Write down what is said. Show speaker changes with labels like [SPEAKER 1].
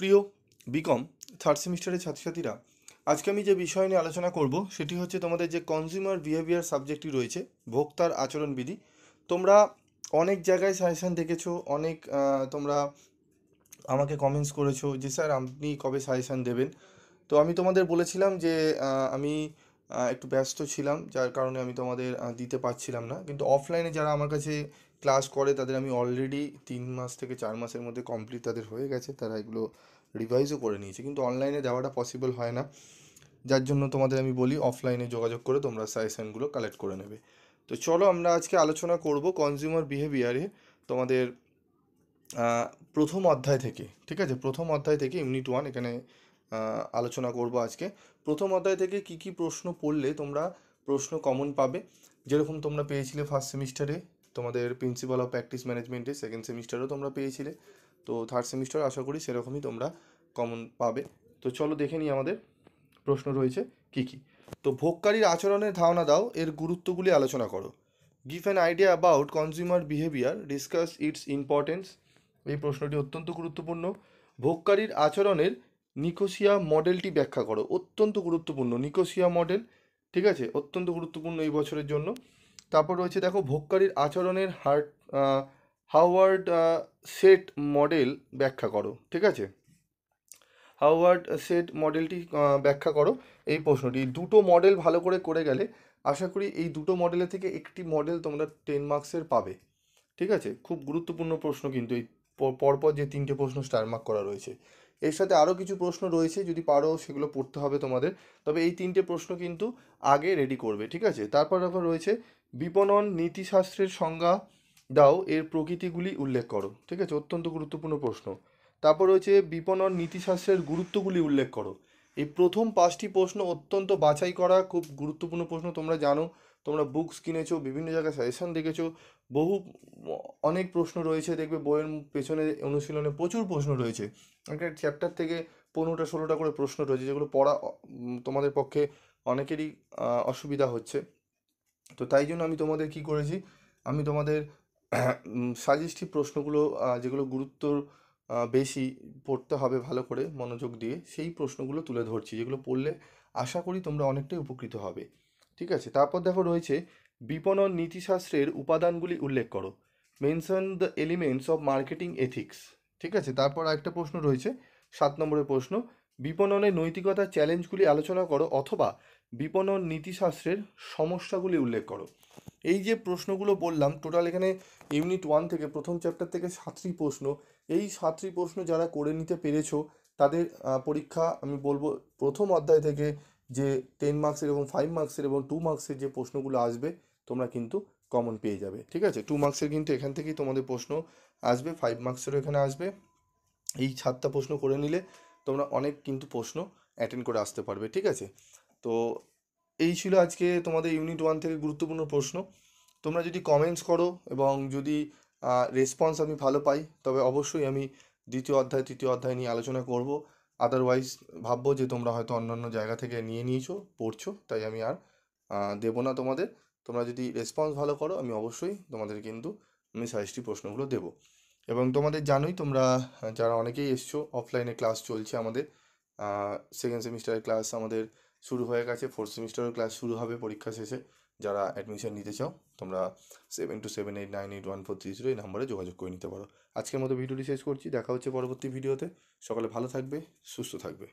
[SPEAKER 1] প্রিয় BCom third সেমিস্টারের ছাত্রছাত্রীরা, আজকে আমি যে বিষয় নিয়ে আলোচনা করব সেটি হচ্ছে তোমাদের যে কনজিউমার বিহেভিয়ার সাবজেক্টটি রয়েছে, ভোক্তার আচরণবিধি। তোমরা অনেক জায়গায় সাজেশান দেখেছো, অনেক তোমরা আমাকে কমেন্টস করেছো যে স্যার আপনি কবে সাজেশান দেবেন। তো আমি তোমাদের বলেছিলাম যে আমি একটু ব্যস্ত ছিলাম, যার কারণে আমি তোমাদের দিতে পারছিলাম না। কিন্তু অফলাইনে যারা আমার কাছে ক্লাস করে তাদের আমি অলরেডি 3 মাস থেকে 4 মাসের মধ্যে কমপ্লিট তাদের হয়ে গেছে, তারা এগুলো রিভাইজও করে নিয়েছে। কিন্তু অনলাইনে দেওয়াটা পসিবল হয় না, যার জন্য তোমাদের আমি বলি অফলাইনে যোগাযোগ করে তোমরা সাজেশানগুলো কালেক্ট করে নেবে। তো চলো আমরা আজকে আলোচনা করব কনজিউমার বিহেভিয়ারে তোমাদের আহ, প্রথম অধ্যায় থেকে। ঠিক আছে, প্রথম অধ্যায় থেকে ইউনিট 1 এখানে আলোচনা করব আজকে। প্রথম অধ্যায় থেকে কি কি প্রশ্ন পড়লে তোমরা প্রশ্ন কমন পাবে, যেরকম তোমরা পেয়েছিলে ফার্স্ট সেমিস্টারে তোমাদের প্রিন্সিপাল অফ প্র্যাকটিস ম্যানেজমেন্টে, সেকেন্ড সেমিস্টারেও তোমরা পেয়েছিলে। তো থার্ড সেমিস্টার আশা করি সেরকমই তোমরা কমন পাবে। তো চলো দেখে নিই আমাদের প্রশ্ন রয়েছে কি কি। তো ভোগকারীর আচরণের ধারণা দাও, এর গুরুত্বগুলি আলোচনা করো। Give an idea about consumer behaviour, discuss its importance. এই প্রশ্নটি অত্যন্ত গুরুত্বপূর্ণ। ভোগকারীর আচরণের নিকোসিয়া মডেলটি ব্যাখ্যা করো। অত্যন্ত গুরুত্বপূর্ণ নিকোসিয়া মডেল, ঠিক আছে, অত্যন্ত গুরুত্বপূর্ণ এই বছরের জন্য। তারপর রয়েছে দেখো ভোগকারীর আচরণের হাওয়ার্ড সেট মডেল ব্যাখ্যা করো। ঠিক আছে, হাওয়ার্ড সেট মডেলটি ব্যাখ্যা করো। এই প্রশ্নটি দুটো মডেল ভালো করে করে গেলে আশা করি এই দুটো মডেলের থেকে একটি মডেল তোমরা 10 মার্কসের পাবে। ঠিক আছে, খুব গুরুত্বপূর্ণ প্রশ্ন কিন্তু এই পরপর যে 3টে প্রশ্ন স্টার মার্ক করা রয়েছে, এর সাথে আরও কিছু প্রশ্ন রয়েছে, যদি পারো সেগুলো পড়তে হবে তোমাদের। তবে এই 3টে প্রশ্ন কিন্তু আগে রেডি করবে। ঠিক আছে, তারপর আবার রয়েছে বিপণন নীতিশাস্ত্রের সংজ্ঞা দাও, এর প্রকৃতিগুলি উল্লেখ করো। ঠিক আছে, অত্যন্ত গুরুত্বপূর্ণ প্রশ্ন। তারপর রয়েছে বিপণন নীতিশাস্ত্রের গুরুত্বগুলি উল্লেখ করো। এই প্রথম 5টি প্রশ্ন অত্যন্ত বাছাই করা খুব গুরুত্বপূর্ণ প্রশ্ন। তোমরা জানো, তোমরা বুকস কিনেছো, বিভিন্ন জায়গায় সাজেশন দেখেছো, বহু অনেক প্রশ্ন রয়েছে, দেখবে বইয়ের পেছনে অনুশীলনে প্রচুর প্রশ্ন রয়েছে। একটা চ্যাপ্টার থেকে 15টা 16টা করে প্রশ্ন রয়েছে, যেগুলো পড়া তোমাদের পক্ষে অনেকেরই অসুবিধা হচ্ছে। তো তাই জন্য আমি তোমাদের কি করেছি, আমি তোমাদের সাজেস্টিভ প্রশ্নগুলো যেগুলো গুরুত্ব বেশি, পড়তে হবে ভালো করে মনোযোগ দিয়ে, সেই প্রশ্নগুলো তুলে ধরছি, যেগুলো পড়লে আশা করি তোমরা অনেকটাই উপকৃত হবে। ঠিক আছে, তারপর দেখো রয়েছে বিপণন নীতিশাস্ত্রের উপাদানগুলি উল্লেখ করো। Mention the elements of marketing ethics. ঠিক আছে, তারপর আরেকটা প্রশ্ন রয়েছে 7 নম্বরের প্রশ্ন, বিপণনের নৈতিকতার চ্যালেঞ্জগুলি আলোচনা করো অথবা বিপণন নীতিশাস্ত্রের সমস্যাগুলি উল্লেখ করো। এই যে প্রশ্নগুলো বললাম টোটাল এখানে ইউনিট 1 থেকে প্রথম চ্যাপ্টার থেকে 7টি প্রশ্ন। এই 7টি প্রশ্ন যারা করে নিতে পেরেছো তাদের পরীক্ষা আমি বলবো প্রথম অধ্যায় থেকে যে 10 মার্কসের এবং 5 মার্কসের এবং 2 মার্কসের যে প্রশ্নগুলো আসবে তোমরা কিন্তু কমন পেয়ে যাবে। ঠিক আছে, 2 মার্কসের কিন্তু এখান থেকেই তোমাদের প্রশ্ন আসবে, 5 মার্কসেরও এখানে আসবে। এই 7টা প্রশ্ন করে নিলে তোমরা অনেক কিন্তু প্রশ্ন অ্যাটেন্ড করে আসতে পারবে। ঠিক আছে, তো এই ছিল আজকে তোমাদের ইউনিট 1 থেকে গুরুত্বপূর্ণ প্রশ্ন। তোমরা যদি কমেন্টস করো এবং যদি রেসপন্স আমি ভালো পাই, তবে অবশ্যই আমি দ্বিতীয় অধ্যায় তৃতীয় অধ্যায় নিয়ে আলোচনা করব। আদারওয়াইজ ভাববো যে তোমরা হয়তো অন্যান্য জায়গা থেকে নিয়ে নিয়েছো, পড়ছো, তাই আমি আর দেবো না তোমাদের। তোমরা যদি রেসপন্স ভালো করো আমি অবশ্যই তোমাদের কিন্তু আমি সাজেস্টিভ প্রশ্নগুলো দেবো। এবং তোমাদের জানোই তোমরা যারা অনেকেই এসছো, অফলাইনে ক্লাস চলছে আমাদের, সেকেন্ড সেমিস্টারের ক্লাস আমাদের শুরু হয়ে গেছে, ফোর্থ সেমিস্টারের ক্লাস শুরু হবে পরীক্ষা শেষে। যারা অ্যাডমিশন নিতে চাও তোমরা 7278988143 এই নাম্বারে যোগাযোগ করে নিতে পারো। আজকের মতো ভিডিওটি শেষ করছি, দেখা হচ্ছে পরবর্তী ভিডিওতে। সকালে ভালো থাকবে, সুস্থ থাকবে।